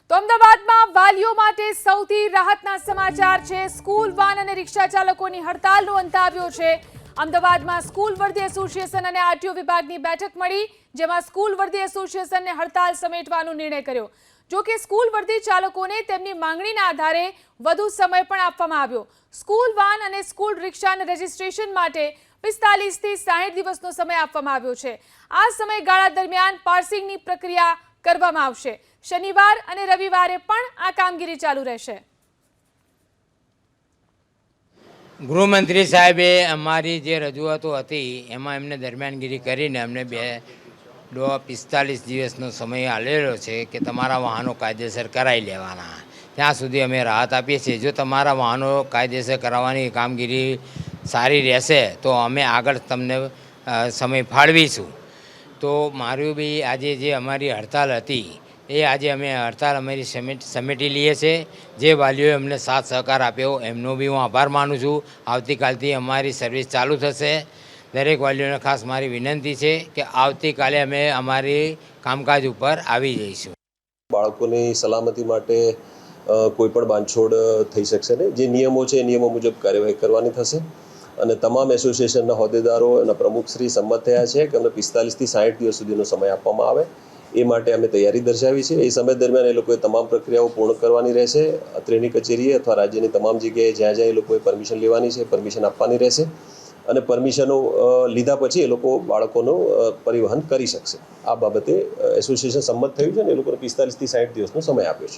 તો અમદાવાદમાં વાલીઓ માટે સૌથી રાહતના સમાચાર છે। સ્કૂલ વાન અને રિક્ષા ચાલકોની હડતાલનો અંત આવ્યો છે। અમદાવાદમાં સ્કૂલ વર્દી એસોસિએશન અને આરટીઓ વિભાગની બેઠક મળી, જેમાં સ્કૂલ વર્દી એસોસિએશને હડતાલ સમેટવાનો નિર્ણય કર્યો। જો કે સ્કૂલ વર્દી ચાલકોને તેમની માંગણીના આધારે વધુ સમય પણ આપવામાં આવ્યો। સ્કૂલ વાન અને સ્કૂલ રિક્ષાના રજીસ્ટ્રેશન માટે 45 થી 60 દિવસનો સમય આપવામાં આવ્યો છે। આ સમયગાળા દરમિયાન પાર્સિંગની પ્રક્રિયા કરવામાં આવશે। શનિવાર અને રવિવારે પણ આ કામગીરી ચાલુ રહેશે। ગૃહમંત્રી સાહેબે અમારી જે રજૂઆતો હતી એમાં એમને દરમિયાનગીરી કરીને અમને 45 દિવસનો સમય આલેલો છે કે તમારા વાહનો કાયદેસર કરાવી લેવાના। ત્યાં સુધી અમે રાહત આપીએ છીએ। જો તમારા વાહનો કાયદેસર કરાવવાની કામગીરી સારી રહેશે તો અમે આગળ તમને સમય ફાળવીશું। તો મારું બી આજે જે અમારી હડતાલ હતી એ આજે અમે હડતાલ અમારી સમેટી લઈએ છીએ। જે વાલીઓએ અમને સાથ સહકાર આપ્યો એમનો બી હું આભાર માનું છું। આવતીકાલથી અમારી સર્વિસ ચાલુ થશે। દરેક વાલીઓને ખાસ મારી વિનંતી છે કે આવતીકાલે અમે અમારી કામકાજ ઉપર આવી જઈશું। બાળકોની સલામતી માટે કોઈ પણ બાંધછોડ થઈ શકશે નહીં। જે નિયમો છે એ નિયમો મુજબ કાર્યવાહી કરવાની થશે અને તમામ એસોસિએશનના હોદ્દેદારો અને પ્રમુખશ્રી સંમત થયા છે કે અમને 45 થી 60 દિવસ સુધીનો સમય આપવામાં આવે। એ માટે અમે તૈયારી દર્શાવી છે। એ સમય દરમિયાન એ લોકોએ તમામ પ્રક્રિયાઓ પૂર્ણ કરવાની રહેશે। અત્રેની કચેરીએ અથવા રાજ્યની તમામ જગ્યાએ જ્યાં જ્યાં એ લોકોએ પરમિશન લેવાની છે પરમિશન આપવાની રહેશે અને પરમિશનો લીધા પછી એ લોકો બાળકોનું પરિવહન કરી શકશે। આ બાબતે એસોસિએશન સંમત થયું છે અને એ લોકોને 45 થી 60 દિવસનો સમય આપ્યો છે।